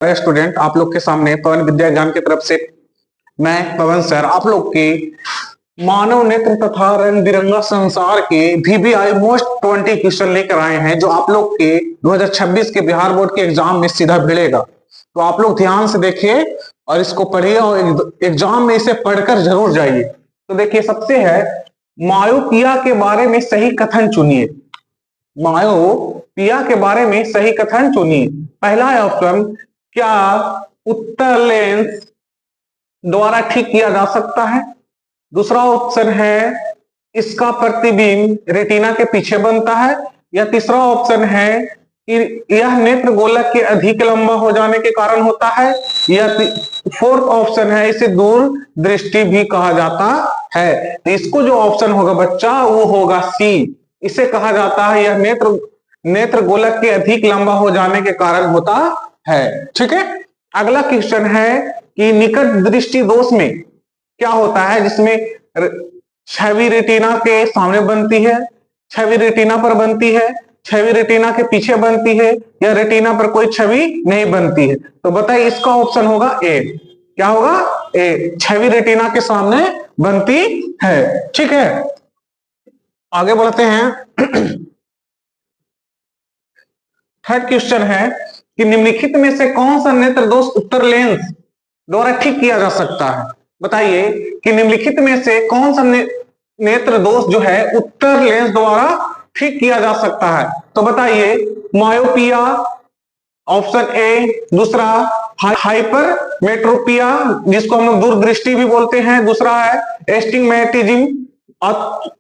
Student आप लोग के सामने पवन विद्या ज्ञान की तरफ से मैं पवन सर आप लोग के मानव नेत्र तथा रंग बिरंगा संसार के VBI मोस्ट 20 क्वेश्चन लेकर आए हैं जो आप लोग के 2026 के बिहार बोर्ड के एग्जाम में सीधा भिड़ेगा। तो आप लोग ध्यान से देखिए और इसको पढ़िए और एग्जाम में इसे पढ़कर जरूर जाइए। तो देखिए सबसे है मायोपिया के बारे में सही कथन चुनिए। मायोपिया के बारे में सही कथन चुनिए। पहला ऑप्शन, क्या उत्तर लेंस द्वारा ठीक किया जा सकता है। दूसरा ऑप्शन है, इसका प्रतिबिंब रेटिना के पीछे बनता है। या तीसरा ऑप्शन है कि यह नेत्र गोलक के अधिक लंबा हो जाने के कारण होता है। या फोर्थ ऑप्शन है, इसे दूर दृष्टि भी कहा जाता है। तो इसको जो ऑप्शन होगा बच्चा वो होगा सी। इसे कहा जाता है यह नेत्र गोलक के अधिक लंबा हो जाने के कारण होता है। ठीक है। अगला क्वेश्चन है कि निकट दृष्टि दोष में क्या होता है जिसमें छवि रेटिना के सामने बनती है, छवि रेटिना पर बनती है, छवि रेटिना के पीछे बनती है, या रेटिना पर कोई छवि नहीं बनती है। तो बताइए इसका ऑप्शन होगा ए। क्या होगा? ए, छवि रेटिना के सामने बनती है। ठीक है, आगे बढ़ते हैं। थर्ड क्वेश्चन है कि निम्नलिखित में से कौन सा नेत्र दोष उत्तर लेंस द्वारा ठीक किया जा सकता है। बताइए कि निम्नलिखित में से कौन सा नेत्र दोष जो है उत्तर लेंस द्वारा ठीक किया जा सकता है। तो बताइए मायोपिया ऑप्शन ए, दूसरा हाइपर मेट्रोपिया जिसको हम लोग दूरदृष्टि भी बोलते हैं, दूसरा है एस्टिग्मेटिज्म और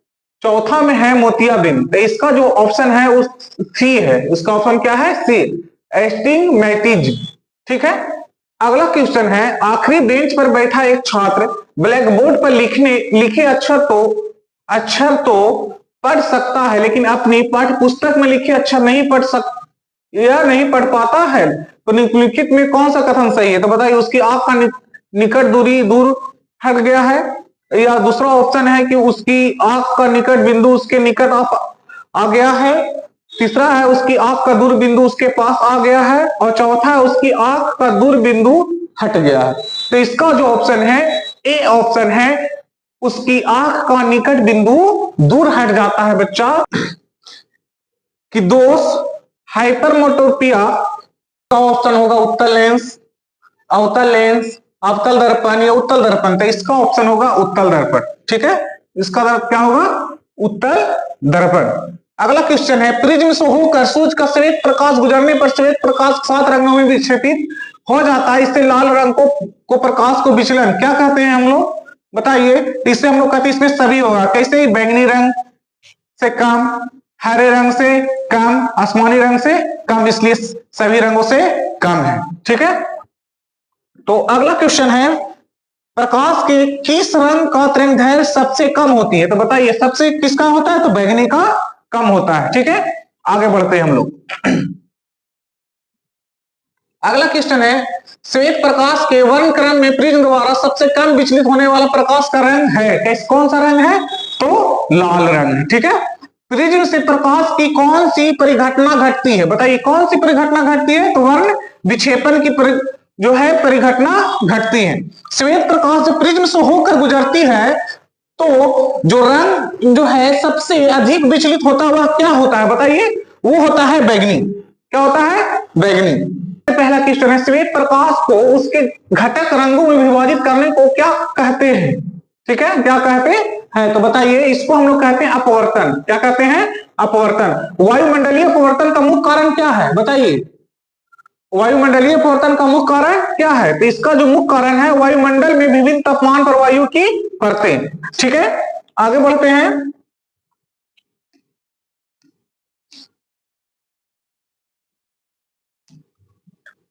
चौथा में है मोतियाबिंद। तो इसका जो ऑप्शन है वो सी है। इसका ऑप्शन क्या है? सी, एस्टिग्मेटिज्म। ठीक है। अगला क्वेश्चन है, आखिरी बेंच पर बैठा एक छात्र ब्लैक बोर्ड पर लिखे अक्षर तो पढ़ सकता है लेकिन अपनी पाठ्य पुस्तक में लिखे अक्षर नहीं पढ़ पाता है। तो निम्नलिखित में कौन सा कथन सही है। तो बताइए उसकी आंख का निकट दूरी दूर हट गया है। या दूसरा ऑप्शन है कि उसकी आंख का निकट बिंदु उसके निकट आ गया है। तीसरा है उसकी आंख का दूर बिंदु उसके पास आ गया है। और चौथा है उसकी आंख का दूर बिंदु हट गया है। तो इसका जो ऑप्शन है ए ऑप्शन है, उसकी आंख का निकट बिंदु दूर हट जाता है बच्चा। कि दोष हाइपरमेट्रोपिया का ऑप्शन होगा उत्तल लेंस, अवतल लेंस, अवतल दर्पण या उत्तल दर्पण। तो इसका ऑप्शन होगा उत्तल दर्पण। ठीक है, इसका क्या होगा? उत्तल दर्पण। अगला क्वेश्चन है, प्रिज्म से होकर सूर्य का श्वेत प्रकाश गुजरने पर श्वेत प्रकाश 7 रंगों में विक्षेपित हो जाता है। इससे लाल रंग को प्रकाश को विचलन क्या कहते हैं हम लोग? बताइए। इससे हम लोग कहते हैं इसमें सभी होगा। कैसे? बैंगनी रंग से कम, हरे रंग से कम, आसमानी रंग से कम, इसलिए सभी रंगों से कम है। ठीक है। तो अगला क्वेश्चन है, प्रकाश के किस रंग का तरंगदैर्घ्य सबसे कम होती है। तो बताइए सबसे किसका होता है? तो बैंगनी का कम होता है। ठीक है, आगे बढ़ते हैं हम लोग। अगला क्वेश्चन है, श्वेत प्रकाश के वर्णक्रम में प्रिज्म द्वारा सबसे कम विचलित होने वाला प्रकाश का रंग है। कौन सा रंग है? तो लाल रंग है। ठीक है। प्रिज्म से प्रकाश की कौन सी परिघटना घटती है। बताइए कौन सी परिघटना घटती है? तो वर्ण विक्षेपण की जो है परिघटना घटती है। श्वेत प्रकाश जब प्रिज्म से होकर गुजरती है तो जो रंग जो है सबसे अधिक विचलित होता हुआ क्या होता है? बताइए। वो होता है बैंगनी। क्या होता है? बैंगनी। पहला क्वेश्चन है, श्वेत प्रकाश को उसके घटक रंगों में विभाजित करने को क्या कहते हैं। ठीक है, क्या कहते हैं? तो बताइए इसको हम लोग कहते हैं अपवर्तन। क्या कहते हैं? अपवर्तन। वायुमंडलीय अपवर्तन का मुख्य कारण क्या है? बताइए वायुमंडलीय अपवर्तन का मुख्य कारण क्या है? तो इसका जो मुख्य कारण है वायुमंडल में विभिन्न तापमान पर वायु की परतें। ठीक है, आगे बढ़ते हैं।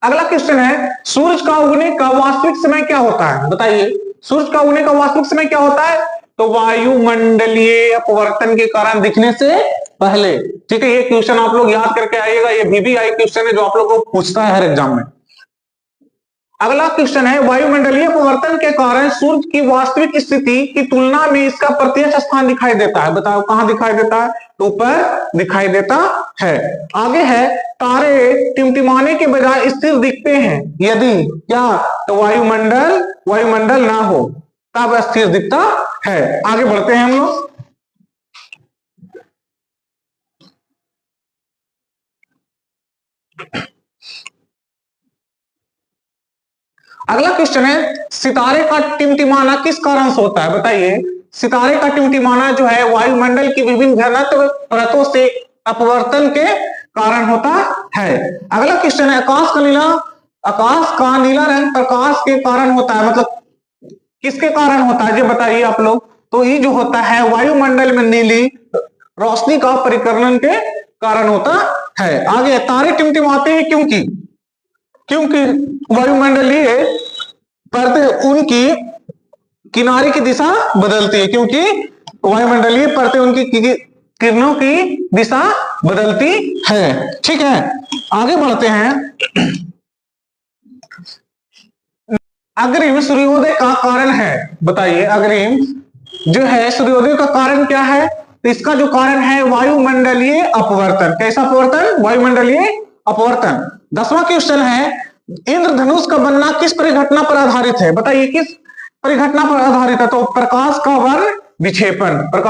अगला क्वेश्चन है, सूरज का उगने का वास्तविक समय क्या होता है। बताइए सूरज का उगने का वास्तविक समय क्या होता है? तो वायुमंडलीय अपवर्तन के कारण दिखने से पहले। ठीक है, ये क्वेश्चन आप लोग याद करके आइएगा। ये VBI क्वेश्चन है जो आप लोग को पूछता है हर एग्जाम में। अगला क्वेश्चन है, वायुमंडलीय अपवर्तन के कारण सूर्य की वास्तविक स्थिति की तुलना में इसका प्रत्यक्ष स्थान दिखाई देता है। बताओ कहां दिखाई देता है? तो ऊपर दिखाई देता है। आगे है, तारे टिमटिमाने के बजाय स्थिर दिखते हैं यदि क्या? तो वायुमंडल ना हो तब स्थिर दिखता है। आगे बढ़ते हैं हम लोग। अगला क्वेश्चन है, सितारे का टिमटिमाना किस कारण से होता है? बताइए। सितारे का टिमटिमाना जो है वायुमंडल की विभिन्न घनत्व परतों से अपवर्तन के कारण होता है। अगला क्वेश्चन है, आकाश का नीला रंग प्रकाश के कारण होता है, मतलब किसके कारण होता है ये बताइए आप लोग। तो ये जो होता है वायुमंडल में नीली रोशनी का परिकर्णन के कारण होता है। आगे, तारे टिमटिमाते हैं क्योंकि वायुमंडलीय परतें उनकी किनारे की दिशा बदलती है, क्योंकि वायुमंडलीय परतें उनकी किरणों की दिशा बदलती है। ठीक है, आगे बढ़ते हैं। अग्रिम सूर्योदय का कारण है। बताइए, अग्रिम जो है सूर्योदय का कारण क्या है? तो इसका जो कारण है वायुमंडलीय अपवर्तन। कैसा अपवर्तन? वायुमंडलीय अपवर्तन। 10वां क्वेश्चन है, इंद्रधनुष का बनना किस परिघटना पर आधारित है? बताइए किस परिघटना पर आधारित है? तो प्रकाश का वर्ण विक्षेपण।